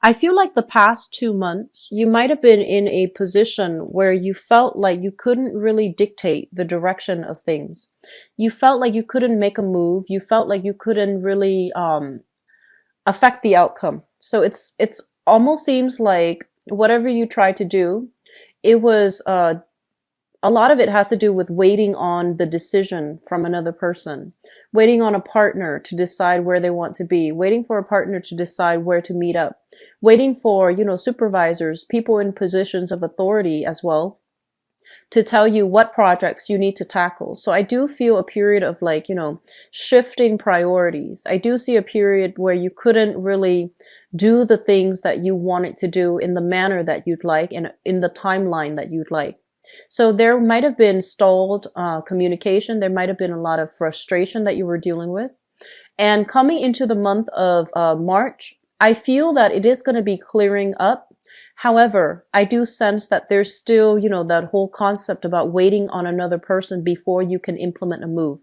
I feel like the past 2 months, you might have been in a position where you felt like you couldn't really dictate the direction of things. You felt like you couldn't make a move. You felt like you couldn't really affect the outcome. So it's almost seems like whatever you tried to do, it was a lot of it has to do with waiting on the decision from another person, waiting on a partner to decide where they want to be, waiting for a partner to decide where to meet up, waiting for, supervisors, people in positions of authority as well, to tell you what projects you need to tackle. So I do feel a period of like, shifting priorities. I do see a period where you couldn't really do the things that you wanted to do in the manner that you'd like and in the timeline that you'd like. So there might have been stalled communication. There might have been a lot of frustration that you were dealing with. And coming into the month of March, I feel that it is going to be clearing up. However, I do sense that there's still, that whole concept about waiting on another person before you can implement a move.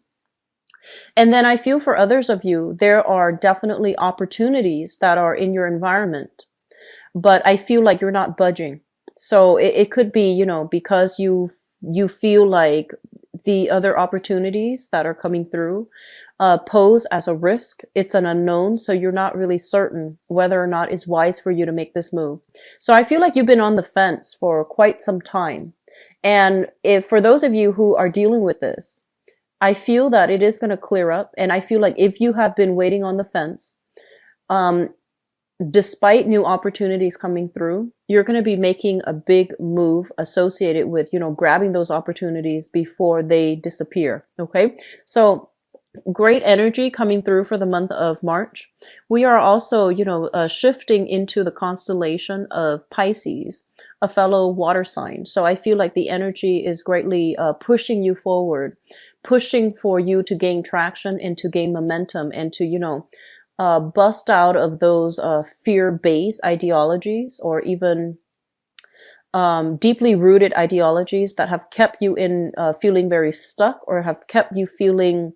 And then I feel for others of you, there are definitely opportunities that are in your environment, but I feel like you're not budging. So it could be, because you feel like the other opportunities that are coming through pose as a risk. It's an unknown, so you're not really certain whether or not it's wise for you to make this move. So I feel like you've been on the fence for quite some time. And if for those of you who are dealing with this, I feel that it is going to clear up. And I feel like if you have been waiting on the fence, despite new opportunities coming through, you're going to be making a big move associated with, grabbing those opportunities before they disappear. Okay. So great energy coming through for the month of March. We are also, shifting into the constellation of Pisces, a fellow water sign. So I feel like the energy is greatly pushing you forward, pushing for you to gain traction and to gain momentum and to, bust out of those fear-based ideologies or even deeply rooted ideologies that have kept you in feeling very stuck or have kept you feeling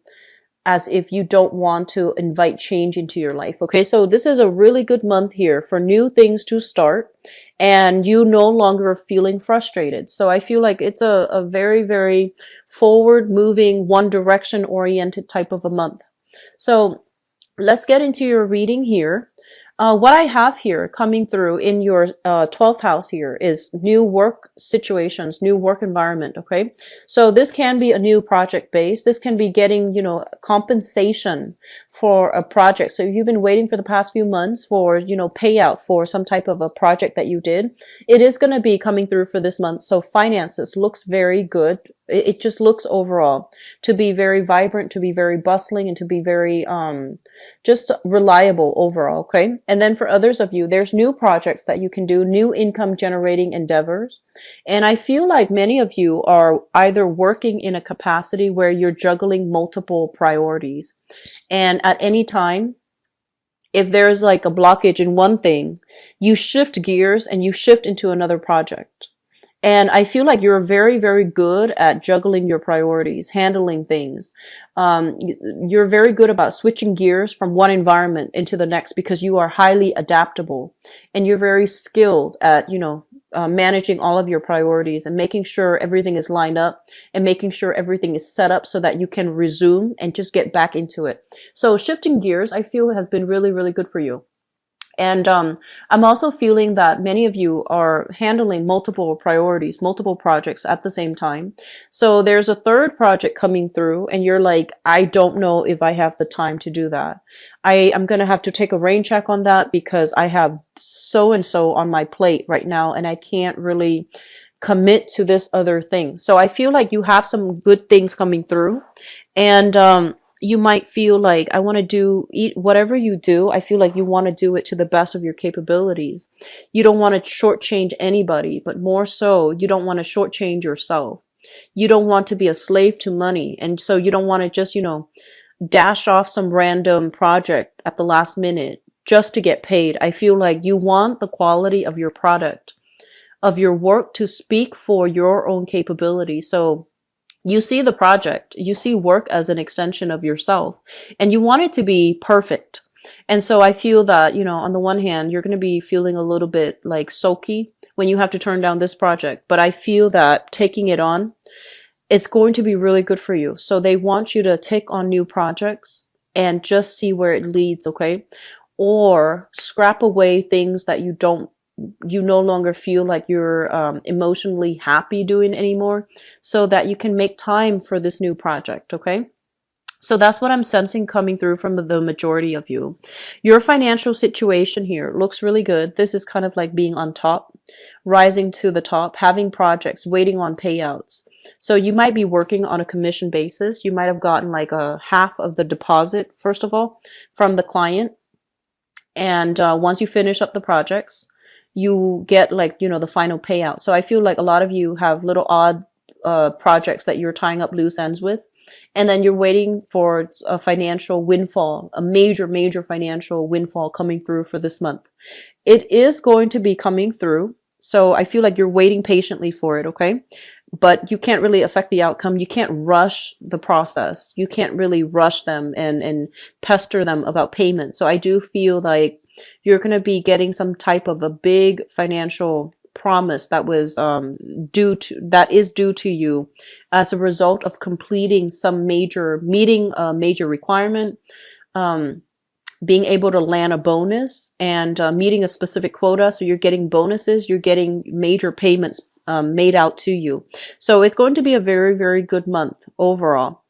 as if you don't want to invite change into your life. Okay, so this is a really good month here for new things to start and you no longer are feeling frustrated. So I feel like it's a very, very forward moving, one direction oriented type of a month. So let's get into your reading here. What I have here coming through in your 12th house here is new work situations, new work environment. Okay. So this can be a new project base. This can be getting, compensation for a project. So if you've been waiting for the past few months for, payout for some type of a project that you did, it is going to be coming through for this month. So finances looks very good. It just looks overall to be very vibrant, to be very bustling, and to be very just reliable overall. Okay. And then for others of you, there's new projects that you can do, new income generating endeavors. And I feel like many of you are either working in a capacity where you're juggling multiple priorities. And at any time, if there's like a blockage in one thing, you shift gears and you shift into another project. And I feel like you're very, very good at juggling your priorities, handling things. You're very good about switching gears from one environment into the next because you are highly adaptable and you're very skilled at, managing all of your priorities and making sure everything is lined up and making sure everything is set up so that you can resume and just get back into it. So shifting gears, I feel has been really, really good for you. And I'm also feeling that many of you are handling multiple priorities, multiple projects at the same time. So there's a third project coming through and you're like, I don't know if I have the time to do that. I'm going to have to take a rain check on that because I have so and so on my plate right now and I can't really commit to this other thing. So I feel like you have some good things coming through and you might feel like I want to whatever you do. I feel like you want to do it to the best of your capabilities. You don't want to shortchange anybody, but more so, you don't want to shortchange yourself. You don't want to be a slave to money. And so you don't want to just, dash off some random project at the last minute just to get paid. I feel like you want the quality of your product, of your work to speak for your own capability. So you see the project, you see work as an extension of yourself, and you want it to be perfect. And so I feel that, you know, on the one hand, you're going to be feeling a little bit like sulky when you have to turn down this project. But I feel that taking it on, it's going to be really good for you. So they want you to take on new projects and just see where it leads, okay? Or scrap away things that you no longer feel like you're emotionally happy doing anymore, so that you can make time for this new project, okay? So that's what I'm sensing coming through from the majority of you. Your financial situation here looks really good. This is kind of like being on top, rising to the top, having projects, waiting on payouts. So you might be working on a commission basis. You might have gotten like a half of the deposit, first of all, from the client. And once you finish up the projects, you get like, you know, the final payout. So I feel like a lot of you have little odd projects that you're tying up loose ends with. And then you're waiting for a financial windfall, a major, major financial windfall coming through for this month. It is going to be coming through. So I feel like you're waiting patiently for it, okay? But you can't really affect the outcome. You can't rush the process. You can't really rush them and pester them about payment. So I do feel like you're going to be getting some type of a big financial promise that was that is due to you as a result of completing some meeting a major requirement, being able to land a bonus, and meeting a specific quota. So you're getting bonuses, you're getting major payments made out to you. So it's going to be a very, very good month overall.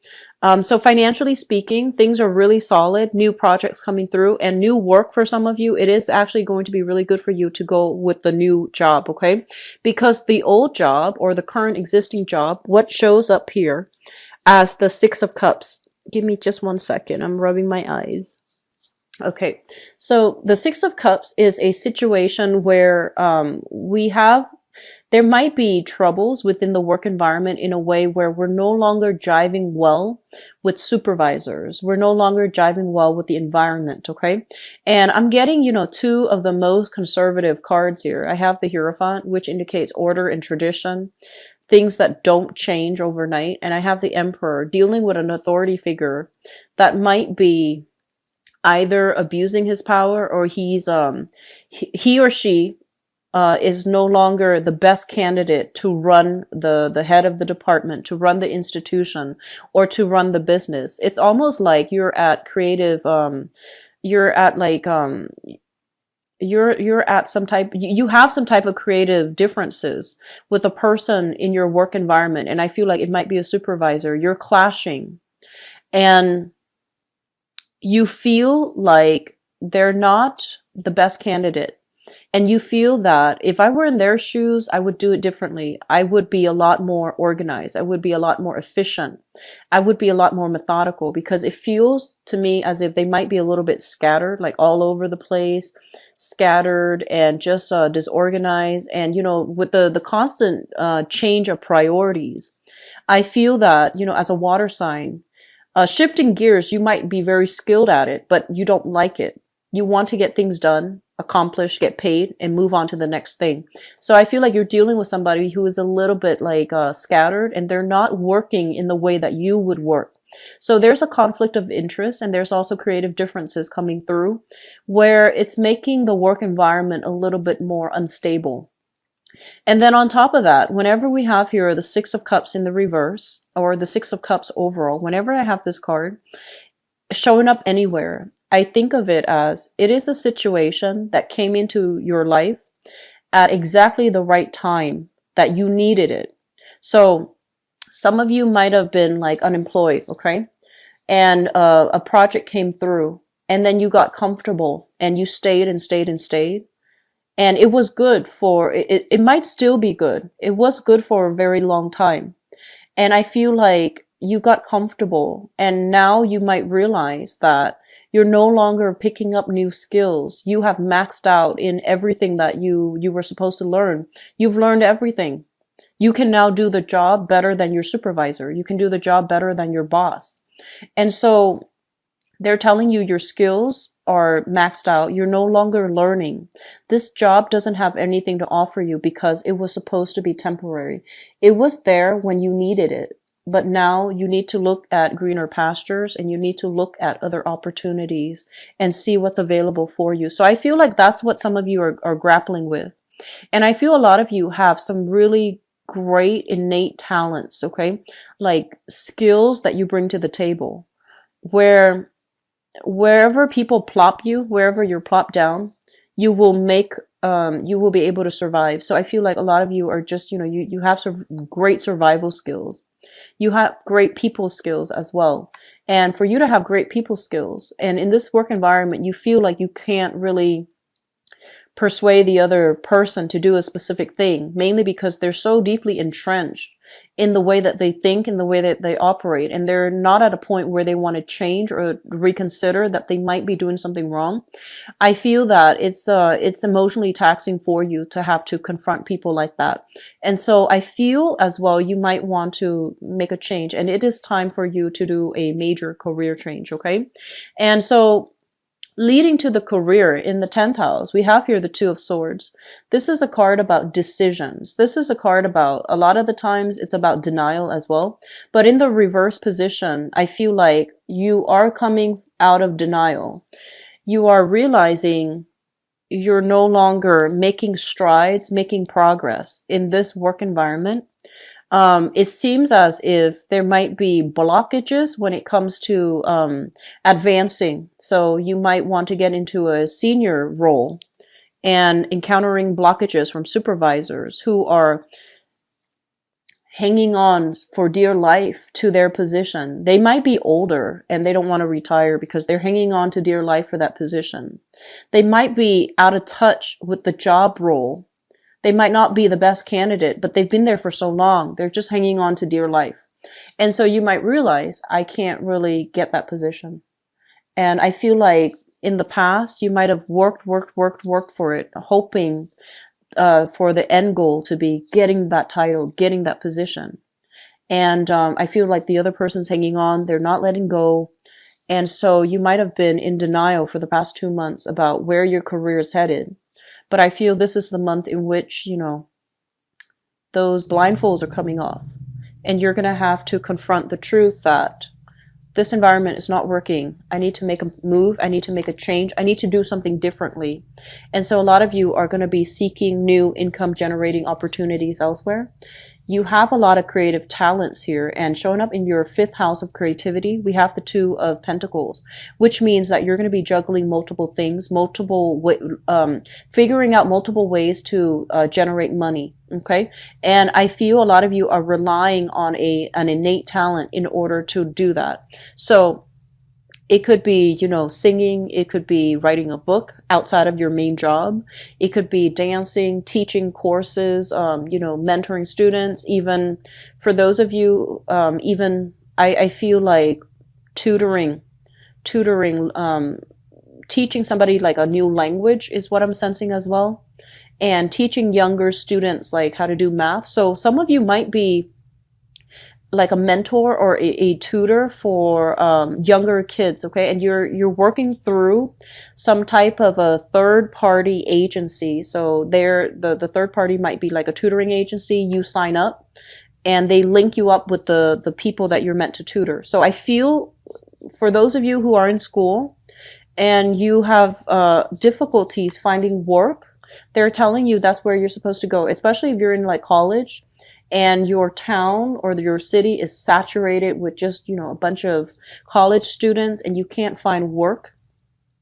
So financially speaking, things are really solid, new projects coming through and new work for some of you. It is actually going to be really good for you to go with the new job, okay? Because the old job or the current existing job, what shows up here as the Six of Cups. Give me just 1 second. I'm rubbing my eyes. Okay. So the Six of Cups is a situation where there might be troubles within the work environment in a way where we're no longer jiving well with supervisors. We're no longer jiving well with the environment, okay? And I'm getting, you know, two of the most conservative cards here. I have the Hierophant, which indicates order and tradition, things that don't change overnight. And I have the Emperor, dealing with an authority figure that might be either abusing his power, or he or she is no longer the best candidate to run the head of the department, to run the institution, or to run the business. It's almost like you're at creative, you have some type of creative differences with a person in your work environment. And I feel like it might be a supervisor. You're clashing and you feel like they're not the best candidate. And you feel that if I were in their shoes, I would do it differently. I would be a lot more organized. I would be a lot more efficient. I would be a lot more methodical, because it feels to me as if they might be a little bit scattered, like all over the place, scattered and just disorganized. And, you know, with the constant change of priorities, I feel that, you know, as a water sign, shifting gears, you might be very skilled at it, but you don't like it. You want to get things done, accomplish, get paid, and move on to the next thing. So I feel like you're dealing with somebody who is a little bit like scattered, and they're not working in the way that you would work. So there's a conflict of interest, and there's also creative differences coming through where it's making the work environment a little bit more unstable. And then on top of that, whenever we have here the Six of Cups in the reverse, or the Six of Cups overall, whenever I have this card showing up anywhere, I think of it as it is a situation that came into your life at exactly the right time that you needed it. So some of you might have been like unemployed, okay? And a project came through, and then you got comfortable and you stayed and stayed and stayed. And it was good for, it might still be good. It was good for a very long time. And I feel like you got comfortable, and now you might realize that you're no longer picking up new skills. You have maxed out in everything that you were supposed to learn. You've learned everything. You can now do the job better than your supervisor. You can do the job better than your boss. And so they're telling you your skills are maxed out. You're no longer learning. This job doesn't have anything to offer you because it was supposed to be temporary. It was there when you needed it. but now you need to look at greener pastures and you need to look at other opportunities and see what's available for you. So I feel like that's what some of you are grappling with. And I feel a lot of you have some really great innate talents, okay? Like skills that you bring to the table where wherever people plop you, wherever you're plopped down, you will make you will be able to survive. So I feel like a lot of you are just, you have great survival skills. You have great people skills as well. And for you to have great people skills, and in this work environment, you feel like you can't really persuade the other person to do a specific thing, mainly because they're so deeply entrenched in the way that they think, in the way that they operate, and they're not at a point where they want to change or reconsider that they might be doing something wrong. I feel that it's emotionally taxing for you to have to confront people like that. And so I feel as well you might want to make a change, and it is time for you to do a major career change, okay? And so leading to the career in the 10th house, we have here the Two of Swords. This is a card about decisions. This is a card about, a lot of the times it's about denial as well. But in the reverse position, I feel like you are coming out of denial. You are realizing you're no longer making strides, making progress in this work environment. It seems as if there might be blockages when it comes to advancing. So you might want to get into a senior role and encountering blockages from supervisors who are hanging on for dear life to their position. They might be older and they don't want to retire because they're hanging on to dear life for that position. They might be out of touch with the job role. They might not be the best candidate, but they've been there for so long. They're just hanging on to dear life. And so you might realize, I can't really get that position. And I feel like in the past, you might have worked for it, hoping for the end goal to be getting that title, getting that position. And I feel like the other person's hanging on. They're not letting go. And so you might have been in denial for the past 2 months about where your career is headed. But I feel this is the month in which, those blindfolds are coming off. And you're going to have to confront the truth that this environment is not working. I need to make a move. I need to make a change. I need to do something differently. And so a lot of you are going to be seeking new income generating opportunities elsewhere. You have a lot of creative talents here, and showing up in your 5th house of creativity, we have the Two of Pentacles, which means that you're going to be juggling multiple things, figuring out multiple ways to generate money. Okay. And I feel a lot of you are relying on an innate talent in order to do that. So it could be, singing. It could be writing a book outside of your main job. It could be dancing, teaching courses, mentoring students. Even for those of you, I feel like tutoring, teaching somebody like a new language is what I'm sensing as well. And teaching younger students like how to do math. So some of you might be like a mentor or a tutor for younger kids, okay? And you're working through some type of a third-party agency. So the third party might be like a tutoring agency. You sign up, and they link you up with the people that you're meant to tutor. So I feel for those of you who are in school and you have difficulties finding work, they're telling you that's where you're supposed to go, especially if you're in like college. And your town or your city is saturated with just, a bunch of college students and you can't find work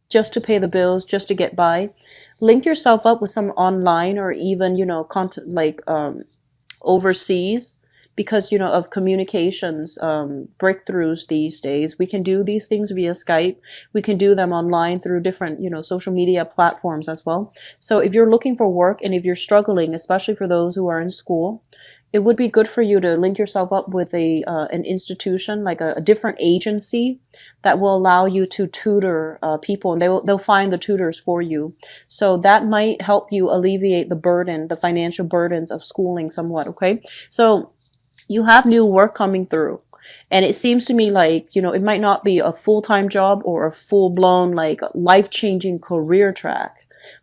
just to pay the bills, just to get by. Link yourself up with some online or even, overseas because, of communications breakthroughs these days. We can do these things via Skype. We can do them online through different, social media platforms as well. So if you're looking for work and if you're struggling, especially for those who are in school, it would be good for you to link yourself up with an institution, like a different agency that will allow you to tutor people, and they'll find the tutors for you. So that might help you alleviate the financial burdens of schooling somewhat, okay? So you have new work coming through. And it seems to me like, it might not be a full-time job or a full-blown, like, life-changing career track.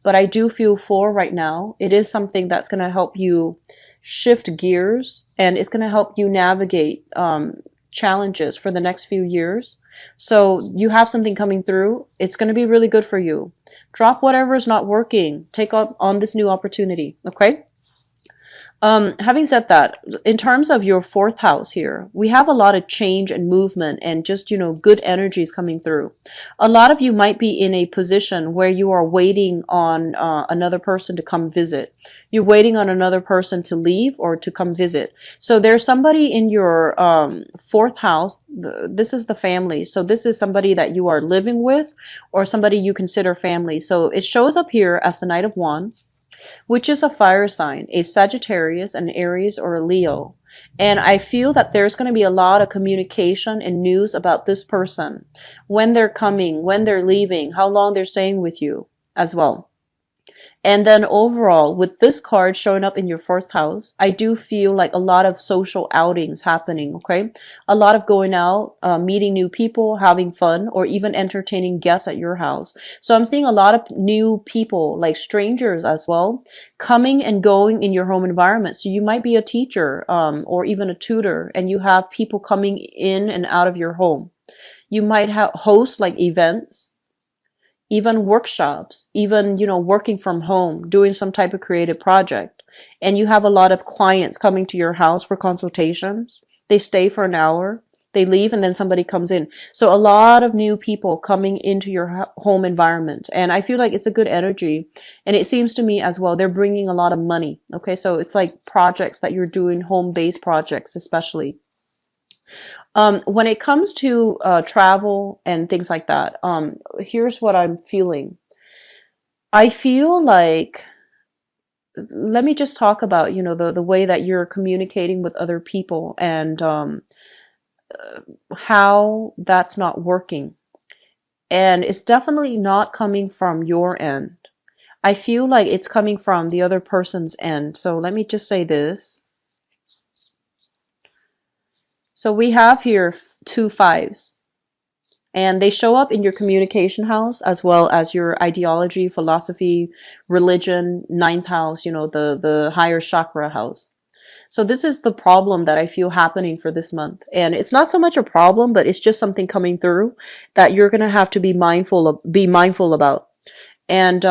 But I do feel for right now, it is something that's going to help you shift gears, and it's going to help you navigate challenges for the next few years. So you have something coming through. It's going to be really good for you. Drop whatever is not working. Take up on this new opportunity. Okay. Having said that, in terms of your fourth house here, we have a lot of change and movement and just, good energies coming through. A lot of you might be in a position where you are waiting on another person to come visit. You're waiting on another person to leave or to come visit. So there's somebody in your fourth house. This is the family. So this is somebody that you are living with or somebody you consider family. So it shows up here as the Knight of Wands, which is a fire sign, a Sagittarius, an Aries, or a Leo. And I feel that there's going to be a lot of communication and news about this person, when they're coming, when they're leaving, how long they're staying with you as well. And then overall, with this card showing up in your fourth house, I do feel like a lot of social outings happening, okay? A lot of going out, meeting new people, having fun, or even entertaining guests at your house. So I'm seeing a lot of new people, like strangers as well, coming and going in your home environment. So you might be a teacher, or even a tutor, and you have people coming in and out of your home. You might host like events, even workshops, even, working from home, doing some type of creative project. And you have a lot of clients coming to your house for consultations. They stay for an hour, they leave, and then somebody comes in. So a lot of new people coming into your home environment. And I feel like it's a good energy. And it seems to me as well, they're bringing a lot of money. Okay. So it's like projects that you're doing, home-based projects, especially. When it comes to travel and things like that, here's what I'm feeling. I feel like, let me just talk about, the way that you're communicating with other people and how that's not working. And it's definitely not coming from your end. I feel like it's coming from the other person's end. So let me just say this. So we have here 2 5s, and they show up in your communication house as well as your ideology, philosophy, religion, 9th house, the higher chakra house. So this is the problem that I feel happening for this month. And it's not so much a problem, but it's just something coming through that you're going to have to be mindful about. And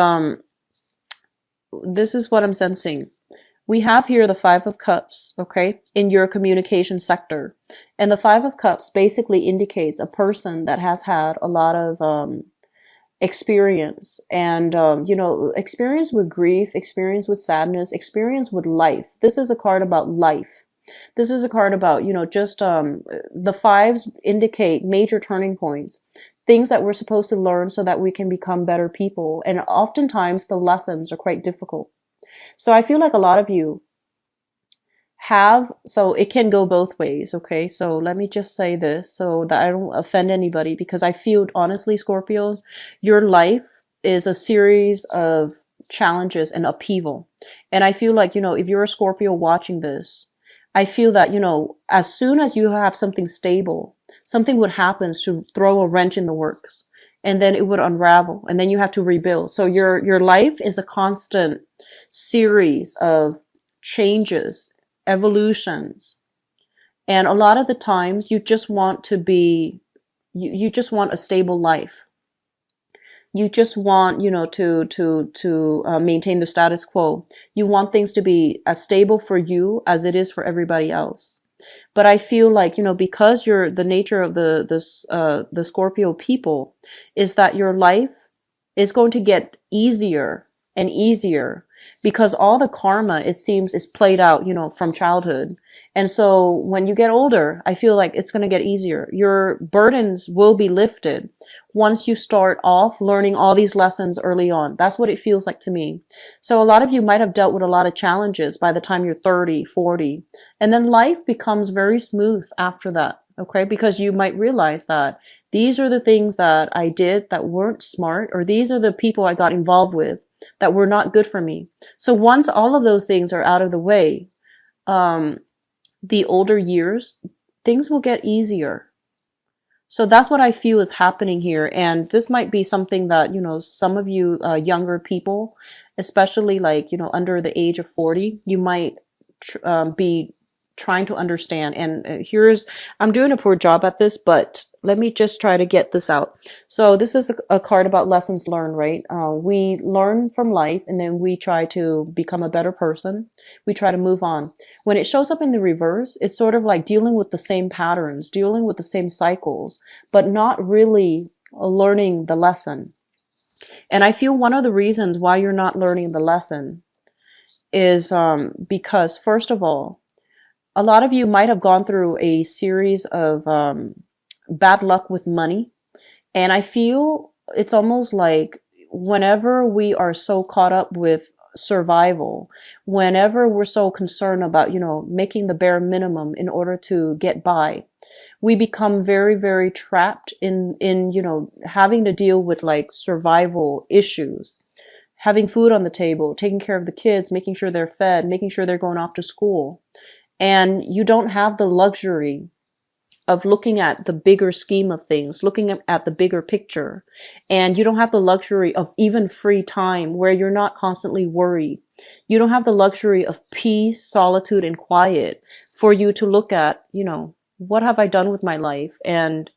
this is what I'm sensing. We have here the 5 of Cups, okay, in your communication sector. And the 5 of Cups basically indicates a person that has had a lot of experience and, experience with grief, experience with sadness, experience with life. This is a card about life. This is a card about, just the 5s indicate major turning points, things that we're supposed to learn so that we can become better people. And oftentimes the lessons are quite difficult. So I feel like a lot of you so it can go both ways, okay? So let me just say this so that I don't offend anybody, because I feel, honestly, Scorpio, your life is a series of challenges and upheaval. And I feel like, if you're a Scorpio watching this, I feel that, as soon as you have something stable, something would happen to throw a wrench in the works. And then it would unravel, and then you have to rebuild. So your life is a constant series of changes, evolutions. And a lot of the times you just want to be, you just want a stable life. You just want, to maintain the status quo. You want things to be as stable for you as it is for everybody else. But I feel like, because the nature of the Scorpio people is that your life is going to get easier and easier, because all the karma, it seems, is played out, from childhood. And so when you get older, I feel like it's going to get easier. Your burdens will be lifted once you start off learning all these lessons early on. That's what it feels like to me. So a lot of you might have dealt with a lot of challenges by the time you're 30, 40, and then life becomes very smooth after that. Okay. Because you might realize that these are the things that I did that weren't smart, or these are the people I got involved with that were not good for me. So once all of those things are out of the way, the older years, things will get easier. So that's what I feel is happening here. And this might be something that, some of you younger people, especially like, under the age of 40, you might be trying to understand. And I'm doing a poor job at this, but let me just try to get this out. So this is a card about lessons learned, right? We learn from life, and then we try to become a better person. We try to move on. When it shows up in the reverse, it's sort of like dealing with the same patterns, dealing with the same cycles, but not really learning the lesson. And I feel one of the reasons why you're not learning the lesson is because, first of all, a lot of you might have gone through a series of bad luck with money. And I feel it's almost like whenever we are so caught up with survival, whenever we're so concerned about, making the bare minimum in order to get by, we become very, very trapped in having to deal with like survival issues, having food on the table, taking care of the kids, making sure they're fed, making sure they're going off to school. And you don't have the luxury of looking at the bigger scheme of things, looking at the bigger picture. And you don't have the luxury of even free time where you're not constantly worried. You don't have the luxury of peace, solitude, and quiet for you to look at, what have I done with my life? And